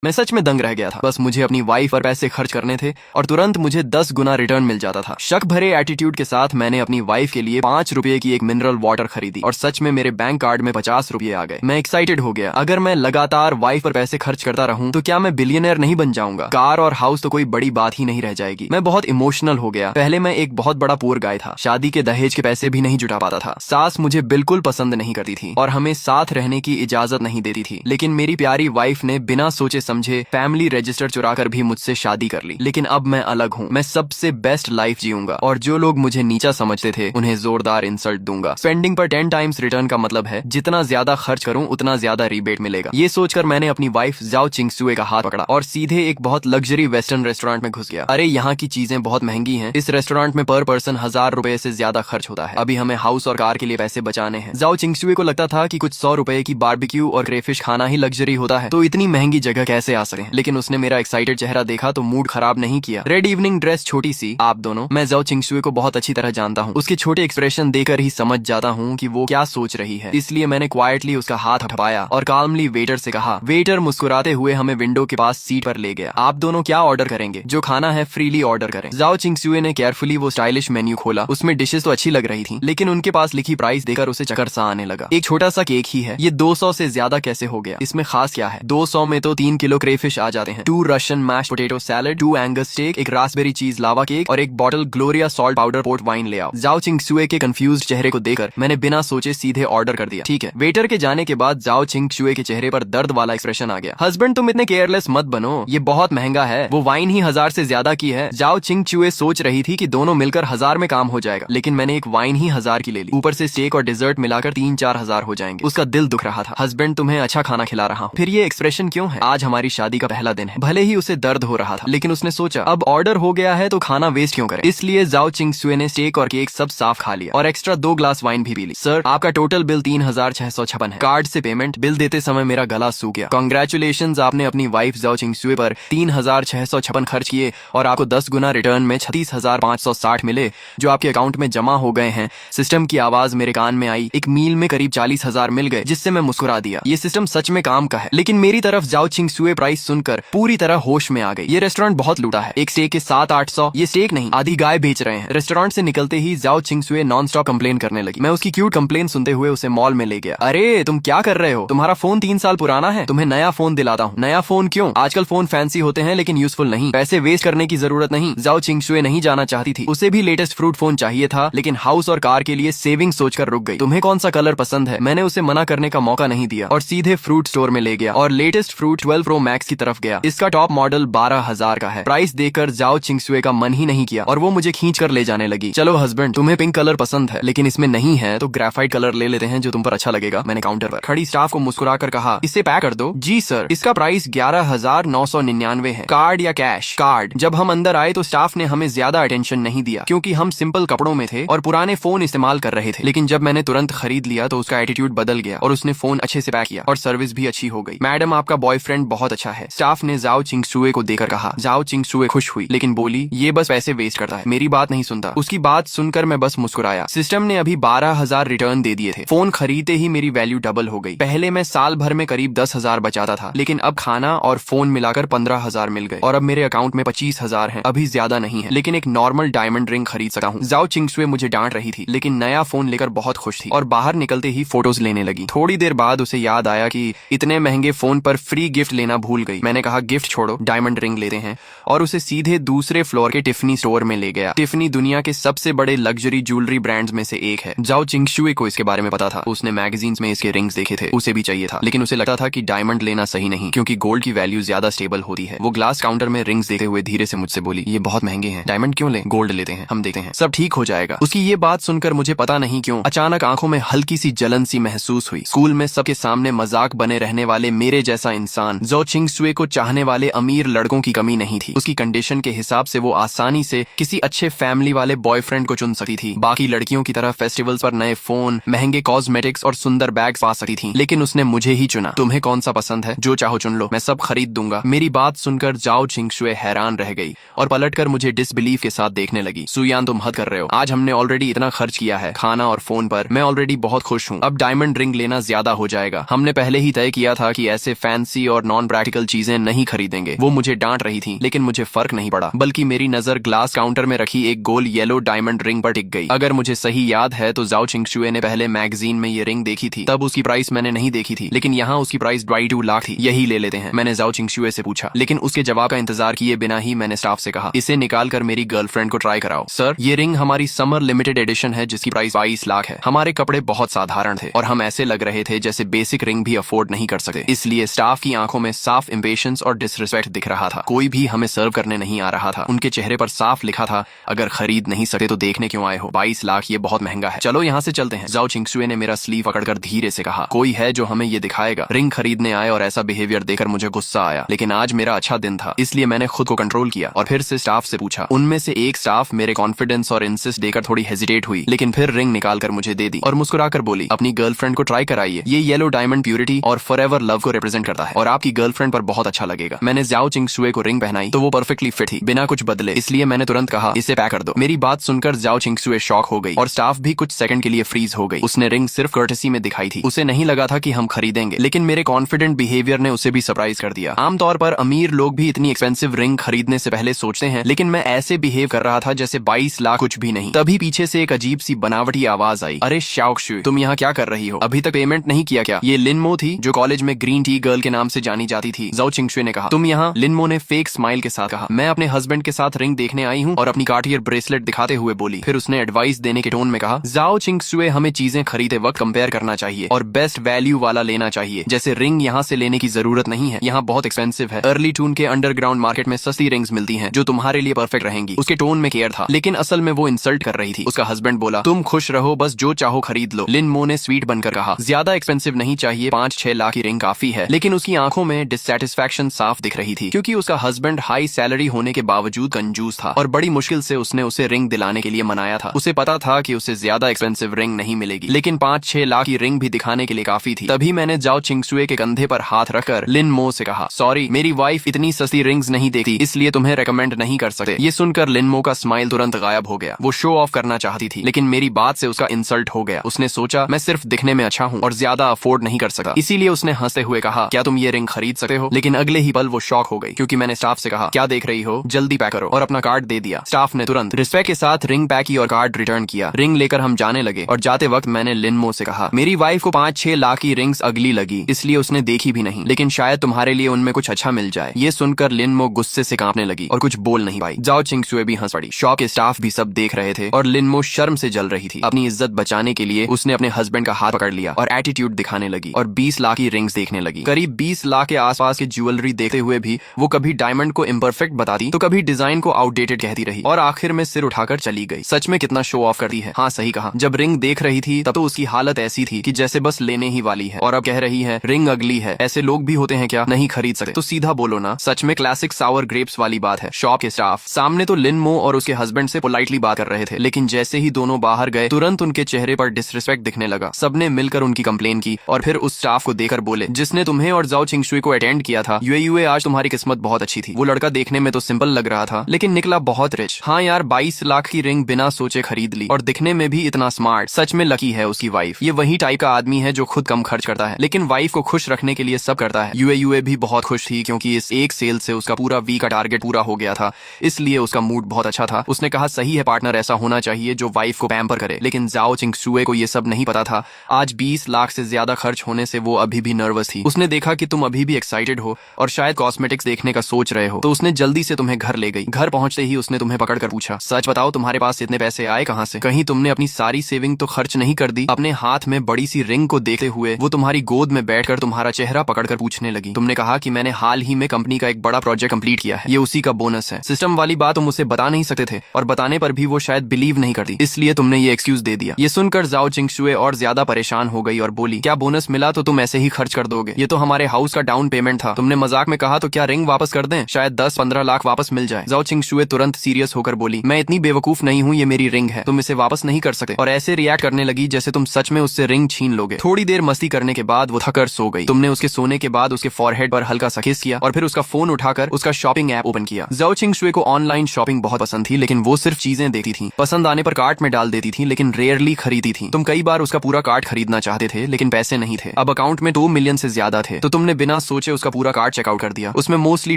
मैं सच में दंग रह गया था। बस मुझे अपनी वाइफ पर पैसे खर्च करने थे और तुरंत मुझे 10 गुना रिटर्न मिल जाता था। शक भरे एटीट्यूड के साथ मैंने अपनी वाइफ के लिए 5 रुपए की एक मिनरल वाटर खरीदी और सच में मेरे बैंक कार्ड में 50 रुपए आ गए। मैं एक्साइटेड हो गया। अगर मैं लगातार वाइफ पर पैसे खर्च करता रहूं तो क्या मैं बिलियनर नहीं बन जाऊंगा? कार और हाउस तो कोई बड़ी बात ही नहीं रह जाएगी। मैं बहुत इमोशनल हो गया। पहले मैं एक बहुत बड़ा पुअर गाय था। शादी के दहेज के पैसे भी नहीं जुटा पाता था। सास मुझे बिल्कुल पसंद नहीं करती थी और हमें साथ रहने की इजाजत नहीं देती थी। लेकिन मेरी प्यारी वाइफ ने बिना सोचे समझे फैमिली रजिस्टर चुराकर भी मुझसे शादी कर ली। लेकिन अब मैं अलग हूँ। मैं सबसे बेस्ट लाइफ जीऊंगा और जो लोग मुझे नीचा समझते थे उन्हें जोरदार इंसल्ट दूंगा। स्पेंडिंग पर 10 टाइम्स रिटर्न का मतलब है जितना ज्यादा खर्च करूं उतना ज्यादा रिबेट मिलेगा। ये सोचकर मैंने अपनी वाइफ जाओ चिंगसुए का हाथ पकड़ा और सीधे एक बहुत लग्जरी वेस्टर्न रेस्टोरेंट में घुस गया। अरे यहाँ की चीजें बहुत महंगी हैं। इस रेस्टोरेंट में पर पर्सन 1000 रुपए से ज्यादा खर्च होता है। अभी हमें हाउस और कार के लिए पैसे बचाने हैं। जाओ चिंगसुए को लगता था कि कुछ 100 रुपए की बारबेक्यू और क्रेफिश खाना ही लग्जरी होता है, तो इतनी महंगी जगह कैसे आ सके। लेकिन उसने मेरा एक्साइटेड चेहरा देखा तो मूड खराब नहीं किया। रेड इवनिंग ड्रेस, छोटी सी, आप दोनों। मैं जाओ चिंगसुए को बहुत अच्छी तरह जानता हूँ। उसके छोटे एक्सप्रेशन देकर ही समझ जाता हूँ कि वो क्या सोच रही है। इसलिए मैंने क्वाइटली उसका हाथ हटाया और काल्मली वेटर से कहा। वेटर मुस्कुराते हुए हमें विंडो के पास सीट पर ले गया। आप दोनों क्या ऑर्डर करेंगे? जो खाना है फ्रीली ऑर्डर करें। जाओ चिंगसुए ने केयरफुली वो स्टाइलिश मेन्यू खोला। उसमें डिशेस तो अच्छी लग रही थी, लेकिन उनके पास लिखी प्राइस देकर उसे चक्कर सा आने लगा। एक छोटा सा केक ही है, ये 200 से ज्यादा कैसे हो गया? इसमें खास क्या है? 200 में तो 3 किलो क्रेफिश आ जाते हैं, 2 Russian mash potato salad, 2 Angus steak, एक रास्पबेरी चीज लावा केक और एक bottle Gloria salt powder port wine ले आओ। जाओ चिंगसुए के कंफ्यूज्ड चेहरे को देखकर मैंने बिना सोचे सीधे ऑर्डर कर दिया। ठीक है। वेटर के जाने के बाद जाओ चिंगसुए के चेहरे पर दर्द वाला एक्सप्रेशन आ गया। हस्बैंड, तुम इतने केयरलेस मत बनो, ये बहुत महंगा है। वो वाइन ही 1000 से ज्यादा की है। जाओ चिंगसुए सोच रही थी कि दोनों मिलकर 1000 में काम हो जाएगा, लेकिन मैंने एक वाइन ही 1000 की ले ली। ऊपर से स्टेक और डिजर्ट मिलाकर 3-4 हजार हो जाएंगे। उसका दिल दुख रहा था। हस्बैंड, तुम्हें अच्छा खाना खिला रहा हूँ, फिर ये एक्सप्रेशन क्यों है? आज हमारी शादी का पहला दिन है। भले ही उसे दर्द हो रहा था, लेकिन उसने सोचा अब ऑर्डर हो गया है तो खाना वेस्ट क्यों करें। इसलिए जाओ चिंगसुए ने स्टेक और केक सब साफ खा लिया और एक्स्ट्रा 2 ग्लास वाइन भी पी ली। सर, आपका टोटल बिल 3656 है। कार्ड से पेमेंट। बिल देते समय मेरा गला सूख गया। कांग्रेचुलेशंस, आपने अपनी वाइफ जाओ चिंगसुए पर 3656 खर्च किए और आपको 10 गुना रिटर्न में 36,560 मिले जो आपके अकाउंट में जमा हो गए हैं। सिस्टम की आवाज मेरे कान में आई। एक मील में करीब 40,000 मिल गए, जिससे मैं मुस्कुरा दिया। ये सिस्टम सच में काम का है। लेकिन मेरी तरफ जाओ चिंगसुए प्राइस सुनकर पूरी तरह होश में आ गई। ये रेस्टोरेंट बहुत लूटा है। एक स्टेक के 700-800। ये स्टेक नहीं, आधी गाय बेच रहे हैं। रेस्टोरेंट से निकलते ही जाओ चिंगसुए नॉन स्टॉप कंप्लेन करने लगी। मैं उसकी क्यूट कंप्लेन सुनते हुए उसे मॉल में ले गया। अरे तुम क्या कर रहे हो? तुम्हारा फोन 3 साल पुराना है, तुम्हें नया फोन दिलाता हूँ। नया फोन क्यों? आजकल फोन फैंसी होते हैं लेकिन यूजफुल नहीं। पैसे वेस्ट करने की जरूरत नहीं। जाओ चिंगसुए नहीं जाना चाहती थी। उसे भी लेटेस्ट फ्रूट फोन चाहिए था, लेकिन हाउस और कार के लिए सेविंग सोचकर रुक गई। तुम्हें कौन सा कलर पसंद है? मैंने उसे मना करने का मौका नहीं दिया और सीधे फ्रूट स्टोर में ले गया और लेटेस्ट फ्रूट 12 प्रो मैक्स की तरफ गया। इसका टॉप मॉडल 12,000 का है। प्राइस देकर जाओ चिंगसुए का मन ही नहीं किया और वो मुझे खींच कर ले जाने लगी। चलो हस्बैंड, तुम्हें पिंक कलर पसंद है लेकिन इसमें नहीं है तो ग्रेफाइट कलर ले लेते हैं जो तुम पर अच्छा लगेगा। मैंने काउंटर पर खड़ी स्टाफ को मुस्कुरा कर कहा, इसे पैक कर दो। जी सर। इसका प्राइस 11,999 है। कार्ड या कैश? कार्ड। जब हम अंदर आए तो स्टाफ ने हमें ज्यादा अटेंशन नहीं दिया क्योंकि हम सिंपल कपड़ों में थे और पुराने फोन इस्तेमाल कर रहे थे। लेकिन जब मैंने तुरंत खरीद लिया तो उसका एटीट्यूड बदल गया और उसने फोन अच्छे से पैक किया और सर्विस भी अच्छी हो गई। मैडम, आपका बॉयफ्रेंड बहुत अच्छा है, स्टाफ ने जाओ चिंगसुए को देकर कहा। जाओ चिंगसुए खुश हुई लेकिन बोली, ये बस पैसे वेस्ट करता है, मेरी बात नहीं सुनता। उसकी बात सुनकर मैं बस मुस्कुराया। सिस्टम ने अभी 12,000 रिटर्न दे दिए थे। फोन खरीदते ही मेरी वैल्यू डबल हो गई। पहले मैं साल भर में करीब 10,000 बचाता था, लेकिन अब खाना और फोन मिलाकर 15,000 मिल गए और अब मेरे अकाउंट में 25,000 है। अभी ज्यादा नहीं है, लेकिन एक नॉर्मल डायमंड रिंग खरीद सकता हूँ। जाओ चिंगसुए मुझे डांट रही थी लेकिन नया फोन लेकर बहुत खुश थी और बाहर निकलते ही फोटोज लेने लगी। थोड़ी देर बाद उसे याद आया कि इतने महंगे फोन पर फ्री गिफ्ट लेना भूल गई। मैंने कहा, गिफ्ट छोड़ो, डायमंड रिंग लेते हैं, और उसे सीधे दूसरे फ्लोर के टिफनी स्टोर में ले गया। टिफनी दुनिया के सबसे बड़े लग्जरी ज्वेलरी ब्रांड्स में से एक है। जाओ चिंगसुए को इसके बारे में पता था। उसने मैगजीन्स में इसके रिंग्स देखे थे, उसे भी चाहिए था, लेकिन उसे लगता था कि डायमंड लेना सही नहीं क्योंकि गोल्ड की वैल्यू ज्यादा स्टेबल होती है। वो ग्लास काउंटर में रिंग्स देखते हुए धीरे से मुझसे बोली, ये बहुत महंगे हैं, डायमंड क्यों ले? गोल्ड लेते हैं, हम देखते हैं, सब ठीक हो जाएगा। उसकी ये बात सुनकर मुझे पता नहीं क्यों अचानक आंखों में हल्की सी जलन सी महसूस हुई। स्कूल में सबके सामने मजाक बने रहने वाले मेरे जैसा इंसान जाओ चिंगसुए को चाहने वाले अमीर लड़कों की कमी नहीं थी। उसकी कंडीशन के हिसाब से वो आसानी से किसी अच्छे फैमिली वाले बॉयफ्रेंड को चुन सकती थी। बाकी लड़कियों की तरह फेस्टिवल्स पर नए फोन, महंगे कॉस्मेटिक्स और सुंदर बैग्स पा सकती थी, लेकिन उसने मुझे ही चुना। तुम्हें कौन सा पसंद है? जो चाहो चुन लो, मैं सब खरीद दूंगा। मेरी बात सुनकर जाओ चिंगसुए हैरान रह गई और पलटकर मुझे डिसबिलीफ के साथ देखने लगी। सुयान, तुम हद कर रहे हो, आज हमने ऑलरेडी इतना खर्च किया है खाना और फोन पर, मैं ऑलरेडी बहुत खुश हूँ। अब डायमंड रिंग लेना ज्यादा हो जाएगा। हमने पहले ही तय किया था कि ऐसे फैंसी और नॉन अनप्रैक्टिकल चीजें नहीं खरीदेंगे। वो मुझे डांट रही थी, लेकिन मुझे फर्क नहीं पड़ा, बल्कि मेरी नजर ग्लास काउंटर में रखी एक गोल येलो डायमंड रिंग पर टिक गई। अगर मुझे सही याद है तो जाओ चिंगशुए ने पहले मैगजीन में ये रिंग देखी थी, तब उसकी प्राइस मैंने नहीं देखी थी, लेकिन यहाँ उसकी प्राइस 22 लाख थी। यही ले लेते हैं, मैंने जाओ चिंगशुए से पूछा, लेकिन उसके जवाब का इंतजार किए बिना ही मैंने स्टाफ से कहा, इसे निकाल कर मेरी गर्लफ्रेंड को ट्राई कराओ। सर, ये रिंग हमारी समर लिमिटेड एडिशन है जिसकी प्राइस 22 लाख है। हमारे कपड़े बहुत साधारण थे और हम ऐसे लग रहे थे जैसे बेसिक रिंग भी अफोर्ड नहीं कर सकते। इसलिए स्टाफ की आंखों में साफ इम्पेशंस और डिसरिस्पेक्ट दिख रहा था। कोई भी हमें सर्व करने नहीं आ रहा था। उनके चेहरे पर साफ लिखा था, अगर खरीद नहीं सकते तो देखने क्यों आए हो, 22 लाख ये बहुत महंगा है, चलो यहाँ से चलते हैं। जाओ चिंगशुए ने मेरा स्लीव पकड़कर धीरे से कहा, कोई है जो हमें ये दिखाएगा। रिंग खरीदने आए और ऐसा बिहेवियर देखकर मुझे गुस्सा आया, लेकिन आज मेरा अच्छा दिन था, इसलिए मैंने खुद को कंट्रोल किया और फिर से स्टाफ से पूछा। उनमें से एक स्टाफ मेरे कॉन्फिडेंस और इंसिस्ट देकर थोड़ी हेजिटेट हुई, लेकिन फिर रिंग निकाल कर मुझे दे दी और मुस्कुराकर बोली, अपनी गर्लफ्रेंड को ट्राई कराइए, ये येलो डायमंड प्यूरिटी और फॉरएवर लव को रिप्रेजेंट करता है और आपकी गर्लफ्रेंड पर बहुत अच्छा लगेगा। मैंने जाओ चिंगशुए को रिंग पहनाई तो वो परफेक्टली फिट थी, बिना कुछ बदले, इसलिए मैंने तुरंत कहा, इसे पैक कर दो। मेरी बात सुनकर जाओ चिंगशुए शॉक हो गई और स्टाफ भी कुछ सेकंड के लिए फ्रीज हो गई। उसने रिंग सिर्फ कर्टेसी में दिखाई थी, उसे नहीं लगा था कि हम खरीदेंगे, लेकिन मेरे कॉन्फिडेंट बिहेवियर ने उसे भी सरप्राइज कर दिया। आमतौर पर अमीर लोग भी इतनी एक्सपेंसिव रिंग खरीदने से पहले सोचते हैं, लेकिन मैं ऐसे बिहेव कर रहा था जैसे 22 लाख कुछ भी नहीं। तभी पीछे से एक अजीब सी बनावटी आवाज आई, अरे शाओक्शु, तुम यहाँ क्या कर रही हो, अभी तक पेमेंट नहीं किया क्या? ये लिनमो थी जो कॉलेज में ग्रीन टी गर्ल के नाम से जानी जाती थी। जाओ चिंगशुए ने कहा, तुम यहाँ? लिनमो ने फेक स्माइल के साथ कहा, मैं अपने हस्बैंड के साथ रिंग देखने आई हूँ, और अपनी कार्टियर ब्रेसलेट दिखाते हुए बोली। फिर उसने एडवाइस देने के टोन में कहा, जाओ चिंगशुए, हमें चीजें खरीदे वक्त कंपेयर करना चाहिए और बेस्ट वैल्यू वाला लेना चाहिए। जैसे रिंग यहाँ से लेने की जरूरत नहीं है, यहाँ बहुत एक्सपेंसिव है। अर्ली टून के अंडरग्राउंड मार्केट में सस्ती रिंग्स मिलती हैं जो तुम्हारे लिए परफेक्ट रहेंगी। उसके टोन में केयर था, लेकिन असल में वो इंसल्ट कर रही थी। उसका हस्बैंड बोला, तुम खुश रहो, बस जो चाहो खरीद लो। लिनमो ने स्वीट बनकर कहा, ज्यादा एक्सपेंसिव नहीं चाहिए, 5-6 लाख की रिंग काफी है। लेकिन उसकी आंखों में डिससैटिस्फैक्शन साफ दिख रही थी, क्योंकि उसका हस्बैंड हाई सैलरी होने के बावजूद कंजूस था और बड़ी मुश्किल से उसने उसे रिंग दिलाने के लिए मनाया था। उसे पता था कि उसे ज्यादा एक्सपेंसिव रिंग नहीं मिलेगी, लेकिन 5-6 लाख की रिंग भी दिखाने के लिए काफी थी। तभी मैंने जाओ चिंगशुए के कंधे पर हाथ रखकर लिनमो से कहा, सॉरी, मेरी वाइफ इतनी सस्ती रिंग्स नहीं देखती, इसलिए तुम्हें रेकमेंड नहीं कर सकते। ये सुनकर लिनमो का स्माइल तुरंत गायब हो गया। वो शो ऑफ करना चाहती थी, लेकिन मेरी बात से उसका इंसल्ट हो गया। उसने सोचा मैं सिर्फ दिखने में अच्छा हूँ और ज्यादा अफोर्ड नहीं कर सकता, इसीलिए उसने हंसते हुए कहा, क्या तुम ये रिंग खरीद सकते हो? लेकिन अगले ही पल वो शॉक हो गई, क्योंकि मैंने स्टाफ से कहा, क्या देख रही हो, जल्दी पैक करो, और अपना कार्ड दे दिया। स्टाफ ने तुरंत रिस्पेक्ट के साथ रिंग पैक की और कार्ड रिटर्न किया। रिंग लेकर हम जाने लगे और जाते वक्त मैंने लिनमो से कहा, मेरी वाइफ को 5-6 लाख की रिंग्स अगली लगी, इसलिए उसने देखी भी नहीं, लेकिन शायद तुम्हारे लिए उनमें कुछ अच्छा मिल जाए। ये सुनकर लिनमो गुस्से से कांपने लगी और कुछ बोल नहीं पाई। जाओ चिंगशुए भी हंस पड़ी। शॉप के स्टाफ भी सब देख रहे थे और लिनमो शर्म से जल रही थी। अपनी इज्जत बचाने के लिए उसने अपने हस्बैंड का हाथ पकड़ लिया और एटीट्यूड दिखाने लगी और 20 लाख की रिंग्स देखने लगी। करीब 20 लाख के आसपास की ज्वेलरी देखते हुए भी वो कभी डायमंड को इम्परफेक्ट बताती तो कभी डिजाइन को आउटडेटेड कहती रही और आखिर में सिर उठाकर चली गई। सच में कितना शो ऑफ करती है। हाँ, सही कहा। जब रिंग देख रही थी तब तो उसकी हालत ऐसी थी कि जैसे बस लेने ही वाली है, और अब कह रही है रिंग अगली है। ऐसे लोग भी होते हैं क्या, नहीं खरीद सकते तो सीधा बोलो ना। सच में क्लासिक सावर ग्रेप्स वाली बात है। शॉप के स्टाफ सामने तो लिनमो और उसके हस्बैंड से पोलाइटली बात कर रहे थे, लेकिन जैसे ही दोनों बाहर गए तुरंत उनके चेहरे पर डिसरिस्पेक्ट दिखने लगा। सबने मिलकर उनकी कंप्लेन की और फिर उस स्टाफ को देकर बोले, जिसने तुम्हें और जाओ चिंगशुए को अटेंड किया था, यूए आज तुम्हारी किस्मत बहुत अच्छी थी। वो लड़का देखने में तो सिंपल लग रहा था, लेकिन निकला बहुत रिच। हाँ यार, 22 लाख की रिंग बिना सोचे खरीद ली और दिखने में भी इतना स्मार्ट। सच में लकी है उसकी वाइफ। ये वही टाइप का आदमी है जो खुद कम खर्च करता है, लेकिन वाइफ को खुश रखने के लिए सब करता है। यूए भी बहुत खुश थी, क्योंकि इस एक सेल से उसका पूरा वीक का टारगेट पूरा हो गया था, इसलिए उसका मूड बहुत अच्छा था। उसने कहा, सही है पार्टनर, ऐसा होना चाहिए जो वाइफ को पैम्पर करे। लेकिन जाओ चिंगशुए को ये सब नहीं पता था। आज 20 लाख से ज्यादा खर्च होने से वो अभी भी नर्वस थी। उसने देखा कि तुम अभी भी एक्साइटेड हो और शायद कॉस्मेटिक्स देखने का सोच रहे हो, तो उसने जल्दी से तुम्हें घर ले गई। घर पहुंचते ही उसने तुम्हें पकड़कर पूछा, सच बताओ तुम्हारे पास इतने पैसे आए कहां से? कहीं तुमने अपनी सारी सेविंग तो खर्च नहीं कर दी? अपने हाथ में बड़ी सी रिंग को देखते हुए वो तुम्हारी गोद में बैठकर तुम्हारा चेहरा पकड़कर पूछने लगी। तुमने कहा कि मैंने हाल ही में कंपनी का एक बड़ा प्रोजेक्ट कंप्लीट किया है, ये उसी का बोनस है। सिस्टम वाली बात तुम उसे बता नहीं सकते थे और बताने पर भी वो शायद बिलीव नहीं करती, इसलिए तुमने ये एक्सक्यूज दे दिया। ये सुनकर जाओ चिंगशुए और ज्यादा परेशान हो गई और बोली, क्या बोनस मिला तो तुम ऐसे ही खर्च कर दोगे? ये तो हमारे हाउस का डाउन पेमेंट था। तुमने मजाक में कहा तो क्या रिंग वापस कर दें? शायद 10-15 लाख वापस मिल जाए। जाओ चिंगशुए तुरंत सीरियस होकर बोली, मैं इतनी बेवकूफ नहीं हूँ, ये मेरी रिंग है, तुम इसे वापस नहीं कर सकते। और ऐसे रिएक्ट करने लगी जैसे तुम सच में उससे रिंग छीन लोगे। थोड़ी देर मस्ती करने के बाद वो थकर सो गई। तुमने उसके सोने के बाद उसके फॉरहेड पर हल्का सा किस किया और फिर उसका फोन उठाकर उसका शॉपिंग ऐप ओपन किया। जाओ चिंगशुए को ऑनलाइन शॉपिंग बहुत पसंद थी, लेकिन वो सिर्फ चीजें देखती थी, पसंद आने पर कार्ट में डाल देती थी, लेकिन रेयरली खरीदी थी। तुम कई बार उसका पूरा कार्ट खरीदना चाहते थे, लेकिन पैसे नहीं थे। अब अकाउंट में 2 मिलियन से ज्यादा थे, तो तुमने बिना सोचे सोचे उसका पूरा कार्ड चेकआउट कर दिया। उसमें मोस्टली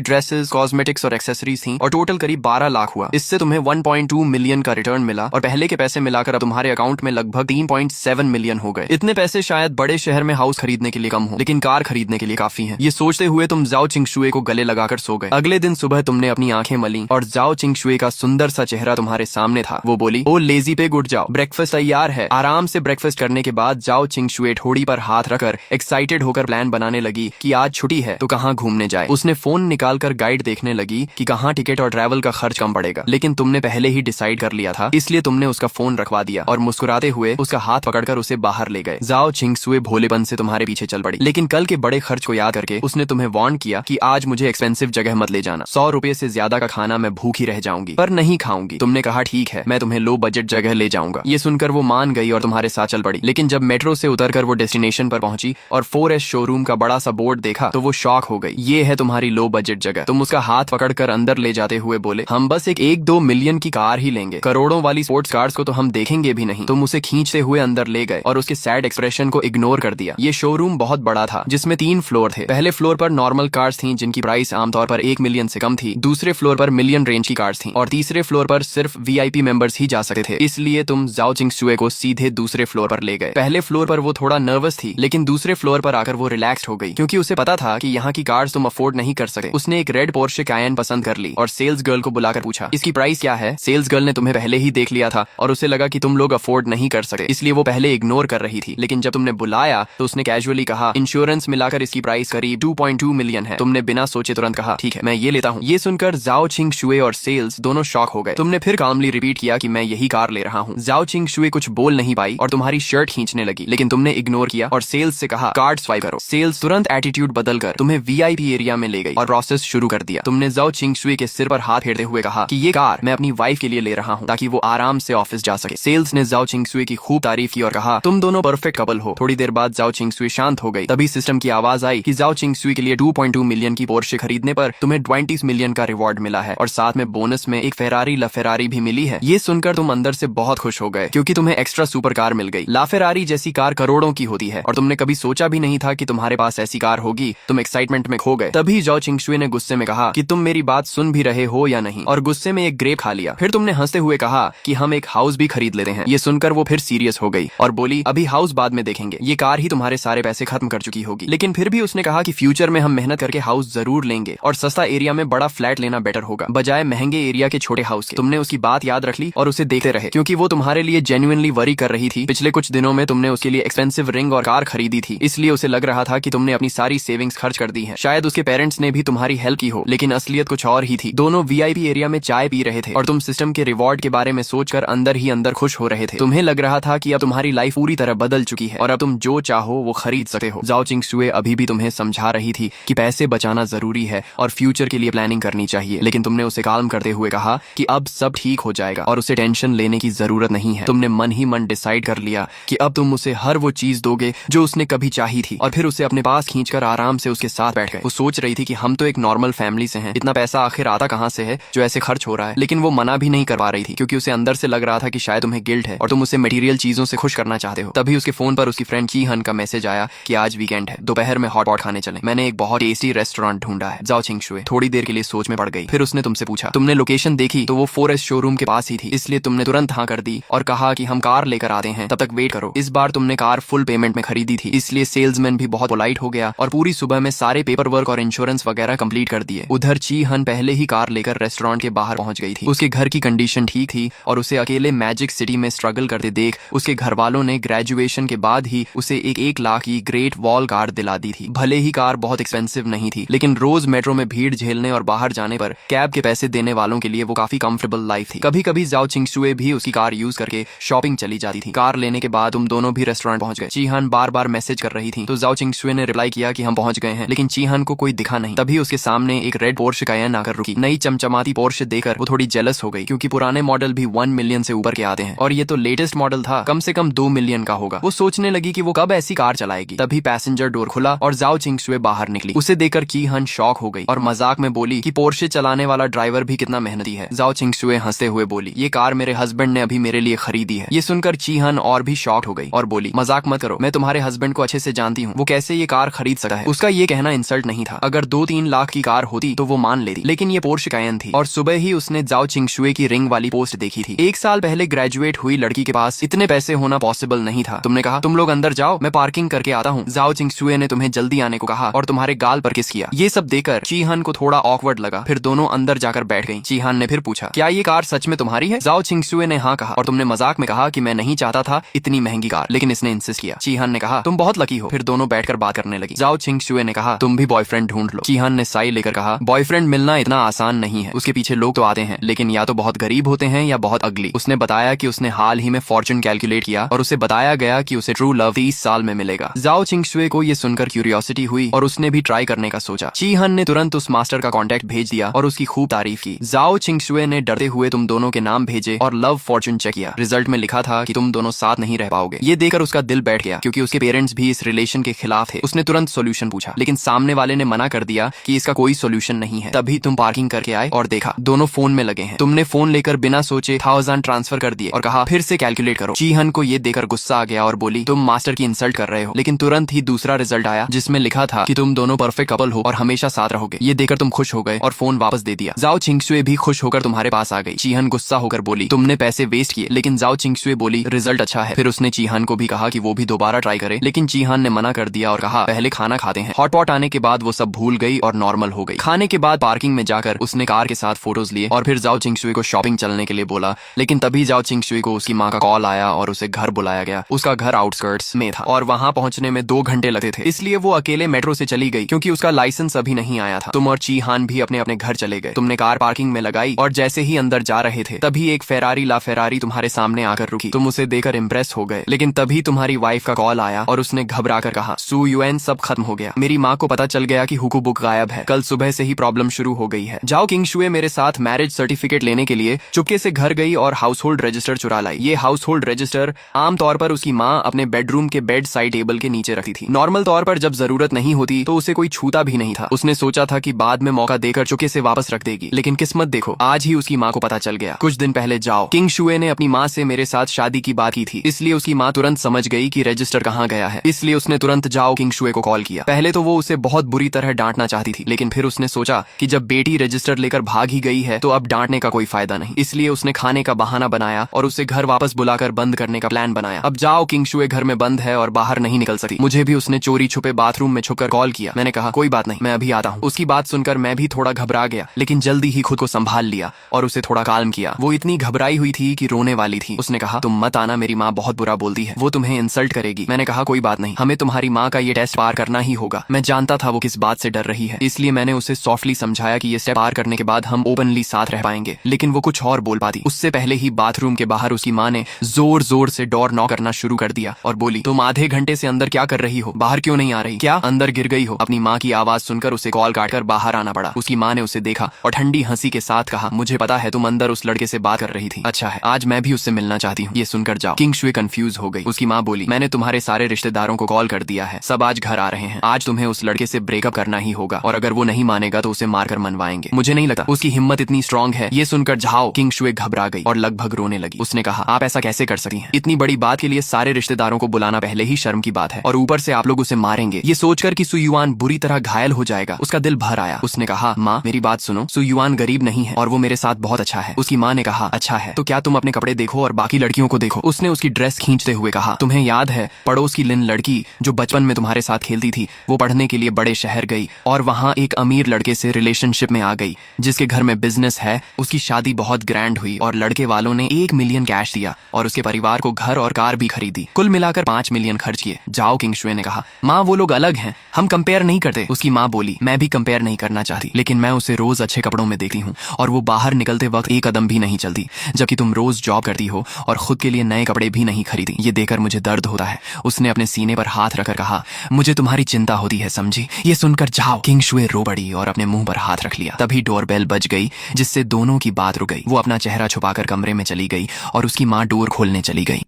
ड्रेसेस, कॉस्मेटिक्स और एक्सेसरीज थी और टोटल करीब 12 लाख हुआ। इससे तुम्हें 1.2 मिलियन का रिटर्न मिला और पहले के पैसे मिलाकर अब तुम्हारे अकाउंट में लगभग 3.7 मिलियन हो गए। इतने पैसे शायद बड़े शहर में हाउस खरीदने के लिए कम हो, लेकिन कार खरीदने के लिए काफी है। ये सोचते हुए तुम जाओ चिंगशुए को गले लगाकर सो गए। अगले दिन सुबह तुमने अपनी आंखें मली और जाओ चिंगशुए का सुंदर सा चेहरा तुम्हारे सामने था। वो बोली, ओ लेजी पे उठ जाओ, ब्रेकफास्ट तैयार है। आराम से ब्रेकफास्ट करने के बाद जाओ चिंगशुए ठोड़ी पर हाथ रखकर एक्साइटेड होकर प्लान बनाने लगी कि आज छुट्टी है तो कहाँ घूमने जाए। उसने फोन निकालकर गाइड देखने लगी कि कहाँ टिकट और ट्रैवल का खर्च कम पड़ेगा, लेकिन तुमने पहले ही डिसाइड कर लिया था, इसलिए तुमने उसका फोन रखवा दिया और मुस्कुराते हुए उसका हाथ पकड़कर उसे बाहर ले गए। जाओ चिंगशुए भोलेपन से तुम्हारे पीछे चल पड़ी, लेकिन कल के बड़े खर्च को याद करके उसने तुम्हें वार्न किया कि आज मुझे एक्सपेंसिव जगह मत ले जाना, 100 रुपए से ज्यादा का खाना मैं भूखी रह जाऊंगी, पर नहीं खाऊंगी। तुमने कहा ठीक है, मैं तुम्हें लो बजट जगह ले जाऊंगा। ये सुनकर वो मान गई और तुम्हारे साथ चल पड़ी। लेकिन जब मेट्रो से उतरकर वो डेस्टिनेशन पर पहुंची और 4S शोरूम का बड़ा सा बोर्ड देखा तो वो शॉक हो गई। ये है तुम्हारी लो बजट जगह। तुम उसका हाथ पकड़कर अंदर ले जाते हुए बोले, हम बस एक 1-2 मिलियन की कार ही लेंगे, करोड़ों वाली स्पोर्ट्स कार्स को तो हम देखेंगे भी नहीं। तुम उसे खींचते हुए अंदर ले गए और उसके सैड एक्सप्रेशन को इग्नोर कर दिया। ये शोरूम बहुत बड़ा था जिसमें 3 फ्लोर थे। पहले फ्लोर पर नॉर्मल कार्स थी जिनकी प्राइस आमतौर पर 1 मिलियन से कम थी, दूसरे फ्लोर पर मिलियन रेंज की कार्स थी और तीसरे फ्लोर पर सिर्फ VIP मेंबर्स ही जा सकते थे। इसलिए तुम जाओ चिंगशुए को सीधे दूसरे फ्लोर पर ले गए। पहले फ्लोर पर वो थोड़ा नर्वस थी, लेकिन दूसरे फ्लोर पर आकर वो रिलैक्स्ड हो गई क्योंकि उसे पता था कि यहाँ की कार्स तुम अफोर्ड नहीं कर सकते। उसने एक रेड पोर्शे कायन पसंद कर ली और सेल्स गर्ल को बुलाकर पूछा, इसकी प्राइस क्या है। सेल्स गर्ल ने तुम्हें पहले ही देख लिया था और उसे लगा कि तुम लोग अफोर्ड नहीं कर सकते, इसलिए वो पहले इग्नोर कर रही थी। लेकिन जब तुमने बुलाया तो उसने कैजुअली कहा, इंश्योरेंस मिलाकर इसकी प्राइस करीब 2.2 मिलियन है। तुमने बिना सोचे तुरंत कहा, ठीक है मैं ये लेता हूँ। ये सुनकर जाओ चिंगशुए और सेल्स दोनों शॉक हो गए। तुमने फिर कामली रिपीट किया कि मैं यही कार ले रहा हूँ। जाओ चिंगशुए कुछ बोल नहीं पाई और तुम्हारी शर्ट खींचने लगी, लेकिन तुमने इग्नोर किया और सेल्स से कहा, कार्ड स्वाइप करो। सेल्स तुरंत एटीट्यूड बदलकर तुम्हें VIP एरिया में ले गई और प्रोसेस शुरू कर दिया। तुमने जाओ चिंगशुए के सिर पर हाथ फेरते हुए कहा कि ये कार मैं अपनी वाइफ के लिए ले रहा हूँ ताकि वो आराम से ऑफिस जा सके। सेल्स ने जाओ चिंगशुए की खूब तारीफ की और कहा, तुम दोनों परफेक्ट कपल हो। थोड़ी देर बाद जाओ चिंगशुए शांत हो गई। तभी सिस्टम की आवाज आई कि जाओ चिंगशुए के लिए 2.2 मिलियन की पोर्शे खरीदने पर तुम्हें 20 मिलियन का रिवॉर्ड मिला है और साथ में बोनस में एक फेरारी लाफेरारी भी मिली है। ये सुनकर तुम अंदर से बहुत खुश हो गए क्योंकि तुम्हें एक्स्ट्रा सुपर कार मिल गई। लाफेरारी जैसी कार करोड़ों की होती है और तुमने कभी सोचा भी नहीं था कि तुम्हारे पास ऐसी कार होगी। तुम एक्साइटमेंट में खो गए। तभी जाओ चिंगशुए ने गुस्से में कहा कि तुम मेरी बात सुन भी रहे हो या नहीं, और गुस्से में एक ग्रेप खा लिया। फिर तुमने हंसते हुए कहा कि हम एक हाउस भी खरीद लेते हैं। ये सुनकर वो फिर सीरियस हो गई और बोली, अभी हाउस बाद में देखेंगे, ये कार ही तुम्हारे सारे पैसे खत्म कर चुकी होगी। लेकिन फिर भी उसने कहा कि फ्यूचर में हम मेहनत करके हाउस जरूर लेंगे और सस्ता एरिया में बड़ा फ्लैट लेना बेटर होगा बजाय महंगे एरिया के छोटे हाउस के। तुमने उसकी बात याद रख ली और उसे देखते रहे क्योंकि वो तुम्हारे लिए जेन्युइनली वरी कर रही थी। पिछले कुछ दिनों में तुमने उसके लिए एक्सपेंसिव रिंग और कार खरीदी थी, इसलिए उसे लग रहा था कि तुमने अपनी सारी सेविंग्स खर्च कर दी है। शायद उसके पेरेंट्स ने भी तुम्हारी हेल्प की हो, लेकिन असलियत कुछ और ही थी। दोनों VIP एरिया में चाय पी रहे थे और तुम सिस्टम के रिवॉर्ड के बारे में सोचकर अंदर ही अंदर खुश हो रहे थे। तुम्हें लग रहा था कि अब तुम्हारी लाइफ पूरी तरह बदल चुकी है और अब तुम जो चाहो वो खरीद सकते हो। जाओ चिंगशुए अभी भी तुम्हें समझा रही थी कि पैसे बचाना जरूरी है और फ्यूचर के लिए प्लानिंग करनी चाहिए, लेकिन तुमने उसे काल्म करते हुए कहा कि अब सब ठीक हो जाएगा और उसे टेंशन लेने की जरूरत नहीं है। तुमने मन ही मन डिसाइड कर लिया कि अब तुम उसे हर वो चीज दोगे जो उसने कभी चाही थी और फिर उसे अपने पास खींचकर आराम से उसके साथ बैठ गए। वो सोच रही थी कि हम तो एक नॉर्मल फैमिली से हैं, इतना पैसा आखिर आता कहाँ से है जो ऐसे खर्च हो रहा है। लेकिन वो मना भी नहीं कर पा रही थी क्योंकि उसे अंदर से लग रहा था कि शायद तुम्हें गिल्ट है और तुम उसे मटेरियल चीजों से खुश करना चाहते हो। तभी उसके फोन पर उसकी फ्रेंड की हन का मैसेज आया कि आज वीकेंड है, दोपहर में हॉट पॉट खाने चले। मैंने एक बहुत टेस्टी रेस्टोरेंट ढूंढा है। जाओ चिंगशुए थोड़ी देर के लिए सोच में पड़ गई। फिर उसने तुमसे पूछा, तुमने लोकेशन देखी तो वो 4S शोरूम के पास ही थी, इसलिए तुमने तुरंत हाँ कर दी और कहा कि हम कार लेकर आते हैं, तब तक वेट करो। इस बार तुमने कार फुल पेमेंट में खरीदी थी, इसलिए सेल्समैन भी बहुत पोलाइट हो गया और पूरी सुबह में सारे पेपर वर्क और इंश्योरेंस वगैरह कंप्लीट कर दिए। उधर ची हन पहले ही कार लेकर रेस्टोरेंट के बाहर पहुंच गई थी। उसके घर की कंडीशन ठीक थी और उसे अकेले मैजिक सिटी में स्ट्रगल करते देख उसके घर वालों ने ग्रेजुएशन के बाद ही उसे एक 1 लाख की ग्रेट वॉल कार दिला दी थी। भले ही कार बहुत एक्सपेंसिव नहीं थी, लेकिन रोज मेट्रो में भीड़ झेलने और बाहर जाने पर कैब के पैसे देने वालों के लिए वो काफी कंफर्टेबल लाइफ थी। कभी कभी जाओ चिंगशुए भी उसकी कार यूज करके शॉपिंग चली जाती थी। कार लेने के बाद तुम दोनों भी रेस्टोरेंट पहुंच गए। चीहान बार बार मैसेज कर रही थी तो जाओ चिंगशुए ने रिप्लाई किया कि हम पहुंच गए हैं, लेकिन चीहान को कोई दिखा नहीं। तभी उसके सामने एक रेड पोर्शे कायन आकर रुकी। नई चमचमाती पोर्शे देखकर वो थोड़ी जेलस हो गई क्योंकि पुराने मॉडल भी 1 मिलियन से ऊपर के आते हैं और ये तो लेटेस्ट मॉडल था, कम से कम 2 मिलियन का होगा। वो सोचने लगी कि वो कब ऐसी कार चलाएगी। तभी पैसेंजर डोर खुला और जाओ चिंगशुए बाहर निकली। उसे देखकर चीहान शॉक हो गई और मजाक में बोली कि पोर्शे चलाने वाला ड्राइवर भी कितना मेहनती है। जाओ चिंगशुए हंसते हुए बोली, ये कार मेरे हस्बैंड ने अभी मेरे लिए खरीदी है। ये सुनकर चीहान और भी शॉक हो गई और बोली, मजाक मत करो, मैं तुम्हारे हस्बैंड को अच्छे से जानती हूँ, वो कैसे ये कार खरीद सकता है। उसका ये कहना इंसल्ट नहीं था। अगर 2-3 लाख की कार होती तो वो मान लेती, लेकिन ये पोर्श कायन थी। और सुबह ही उसने जाओ चिंगशुए की रिंग वाली पोस्ट देखी थी। 1 साल पहले ग्रेजुएट हुई लड़की के पास इतने पैसे होना पॉसिबल नहीं था। तुमने कहा तुम लोग अंदर जाओ, मैं पार्किंग करके आता हूँ। जाओ चिंगशुए ने तुम्हें जल्दी आने को कहा और तुम्हारे गाल पर किस किया। ये सब देखकर चीहान को थोड़ा ऑकवर्ड लगा। फिर दोनों अंदर जाकर बैठ गई। चीहान ने फिर पूछा, क्या ये कार सच में तुम्हारी है? जाओ चिंगशुए ने हाँ कहा। और तुमने मजाक में कहा कि मैं नहीं चाहता था इतनी महंगी कार, लेकिन इसने इंसिस्ट किया। चीहान ने कहा तुम बहुत लकी हो। फिर दोनों बैठकर बात करने लगी। जाओ चिंगशुए ने कहा तुम भी बॉयफ्रेंड ढूंढ लो। चीहान ने साई लेकर कहा बॉयफ्रेंड मिलना इतना आसान नहीं है, उसके पीछे लोग तो आते हैं, लेकिन या तो बहुत गरीब होते हैं या बहुत अगली। उसने बताया कि उसने हाल ही में फॉर्चून कैलकुलेट किया और उसे बताया गया कि उसे ट्रू लव 30 साल में मिलेगा। जाओ चिंगशुए को ये सुनकर क्यूरियोसिटी हुई और उसने भी ट्राई करने का सोचा। चीहान ने तुरंत उस मास्टर का कॉन्टेक्ट भेज दिया और उसकी खूब तारीफ की। जाओ चिंगशुए ने डरते हुए तुम दोनों के नाम भेजे और लव फॉर्चून चेक किया। रिजल्ट में लिखा था कि तुम दोनों साथ नहीं रह पाओगे। ये देखकर उसका दिल बैठ गया, क्योंकि उसके पेरेंट्स भी इस रिलेशन के खिलाफ थे। उसने तुरंत सोल्यूशन पूछा, लेकिन सामने वाले ने मना कर दिया कि इसका कोई सोल्यूशन नहीं है। तभी तुम पार्किंग करके आए और देखा दोनों फोन में लगे हैं। तुमने फोन लेकर बिना सोचे 1000 ट्रांसफर कर दिए और कहा फिर से कैलकुलेट करो। चीहन को ये देखकर गुस्सा आ गया और बोली तुम मास्टर की इंसल्ट कर रहे हो। लेकिन तुरंत ही दूसरा रिजल्ट आया जिसमें लिखा था कि तुम दोनों परफेक्ट कपल हो और हमेशा साथ रहोगे। ये देखकर तुम खुश हो गए और फोन वापस दे दिया। जाओ चिंगशुए भी खुश होकर तुम्हारे पास आ गई। चीहन गुस्सा होकर बोली तुमने पैसे वेस्ट किए, लेकिन जाओ चिंगशुए बोली रिजल्ट अच्छा है। फिर उसने चीहान को भी कहा कि वो भी दोबारा ट्राई करे, लेकिन चीहान ने मना कर दिया और कहा पहले खाना खाते हैं। हॉटपॉट आने के बाद वो सब भूल गई और नॉर्मल हो गई। खाने के बाद पार्किंग में जाकर उसने कार के साथ फोटोज लिए और फिर जाओ चिंगशुए को शॉपिंग चलने के लिए बोला। लेकिन तभी जाओ चिंगशुए को उसकी माँ का कॉल आया और उसे घर बुलाया गया। उसका घर आउटस्कर्ट्स में था और वहां पहुंचने में 2 घंटे लगते थे, इसलिए वो अकेले मेट्रो से चली गई क्योंकि उसका लाइसेंस अभी नहीं आया था। तुम और चीहान भी अपने अपने घर चले गए। तुमने कार पार्किंग में लगाई और जैसे ही अंदर जा रहे थे तभी एक फेरारी ला फेरारी तुम्हारे सामने आकर रुकी। तुम उसे देखकर इम्प्रेस हो गए, लेकिन तभी तुम्हारी वाइफ का कॉल आया और उसने घबरा कर कहा सू यूएन सब खत्म हो गया। मेरी माँ को पता चल गया कि हुकू बुक गायब है। कल सुबह से ही प्रॉब्लम शुरू हो गई है। जाओ किंगशुए मेरे साथ मैरिज सर्टिफिकेट लेने के लिए चुपके से घर गई और हाउस होल्ड रजिस्टर चुरा लाई। ये हाउस होल्ड रजिस्टर आमतौर पर उसकी माँ अपने बेडरूम के बेड साइड टेबल के नीचे रखती थी। नॉर्मल तौर पर जब जरूरत नहीं होती तो उसे कोई छूता भी नहीं था। उसने सोचा था कि बाद में मौका देकर चुपके से वापस रख देगी, लेकिन किस्मत देखो आज ही उसकी माँ को पता चल गया। कुछ दिन पहले जाओ किंगशुए ने अपनी माँ से मेरे साथ शादी की बात की थी, इसलिए उसकी माँ तुरंत समझ गई कि रजिस्टर कहाँ गया है। इसलिए उसने तुरंत जाओ किंगशुए को कॉल किया। पहले तो वो उसे बहुत बुरी तरह डांटना चाहती थी, लेकिन फिर उसने सोचा कि जब बेटी रजिस्टर लेकर भाग ही गई है तो अब डांटने का कोई फायदा नहीं। इसलिए उसने खाने का बहाना बनाया और उसे घर वापस बुलाकर बंद करने का प्लान बनाया। अब जाओ किंगशुए घर में बंद है और बाहर नहीं निकल सकती। मुझे भी उसने चोरी छुपे बाथरूम में छुपकर कॉल किया। मैंने कहा कोई बात नहीं, मैं अभी आता हूँ। उसकी बात सुनकर मैं भी थोड़ा घबरा गया, लेकिन जल्दी ही खुद को संभाल लिया और उसे थोड़ा काल्म किया। वो इतनी घबराई हुई थी कि रोने वाली थी। उसने कहा तुम मत आना, मेरी माँ बहुत बुरा बोलती है, वो तुम्हें इंसल्ट करेगी। मैंने कहा कोई बात नहीं, हमें तुम्हारी माँ का ये टेस्ट पार करना ही होगा। मैं जानता था वो किस बात से डर रही है, इसलिए मैंने उसे सॉफ्टली समझाया कि ये स्टेप पार करने के बाद हम ओपनली साथ रह पाएंगे। लेकिन वो कुछ और बोल पाती उससे पहले ही बाथरूम के बाहर उसकी माँ ने जोर जोर से डोर नॉक करना शुरू कर दिया और बोली तुम आधे घंटे से अंदर क्या कर रही हो? बाहर क्यों नहीं आ रही? क्या अंदर गिर गई हो? अपनी माँ की आवाज सुनकर उसे कॉल काटकर बाहर आना पड़ा। उसकी माँ ने उसे देखा और ठंडी हंसी के साथ कहा मुझे पता है तुम अंदर उस लड़के से बात कर रही थी। अच्छा है, आज मैं भी उससे मिलना चाहती हूँ। ये सुनकर जाओ किंगशुए कंफ्यूज हो गई। उसकी माँ बोली मैंने तुम्हारे सारे रिश्तेदारों को कॉल कर दिया है, सब आज घर आ रहे हैं। आज तुम्हें उस लड़के से ब्रेकअप करना ही होगा और अगर वो नहीं मानेगा तो उसे मारकर मनवाएंगे। मुझे नहीं लगता उसकी हिम्मत इतनी स्ट्रांग है। ये सुनकर जाओ किंगशुए घबरा गई और लगभग रोने लगी। उसने कहा आप ऐसा कैसे कर सकती हैं? इतनी बड़ी बात के लिए सारे रिश्तेदारों को बुलाना पहले ही शर्म की बात है और ऊपर से आप लोग उसे मारेंगे। ये सोचकर कि सुयुआन बुरी तरह घायल हो जाएगा उसका दिल भर आया। उसने कहा माँ मेरी बात सुनो, सुयुआन गरीब नहीं है और वो मेरे साथ बहुत अच्छा है। उसकी माँ ने कहा अच्छा है तो क्या तुम अपने कपड़े देखो और बाकी लड़कियों को देखो। उसने उसकी ड्रेस खींचते हुए कहा तुम्हें याद है पड़ोस की लिन लड़की जो बचपन में तुम्हारे साथ खेलती थी, वो पढ़ने के लिए बड़े शहर गई और वहाँ एक अमीर लड़के से रिलेशनशिप में आ गई जिसके घर में बिजनेस है। उसकी शादी बहुत ग्रैंड हुई और लड़के वालों ने 1 मिलियन कैश दिया और उसके परिवार को घर और कार भी खरीदी। कुल मिलाकर 5 मिलियन खर्च किए। जाओ किंगशुए ने कहा माँ वो लोग अलग हैं, हम कंपेयर नहीं करते। उसकी माँ बोली मैं भी कंपेयर नहीं करना चाहती, लेकिन मैं उसे रोज अच्छे कपड़ों में देखती हूँ और वो बाहर निकलते वक्त एक कदम भी नहीं चलती, जबकि तुम रोज जॉब करती हो और खुद के लिए नए कपड़े भी नहीं खरीदी। ये देखकर मुझे दर्द होता है। उसने अपने सीने पर हाथ रखकर कहा मुझे तुम्हारी चिंता होती है, समझी? ये सुनकर जाओ किंगशुए रो पड़ी और अपने मुंह पर हाथ रख लिया। तभी डोरबेल बज गई जिससे दोनों की बात रुक गई। वो अपना चेहरा छुपाकर कमरे में चली गई और उसकी माँ डोर खोलने चली गई।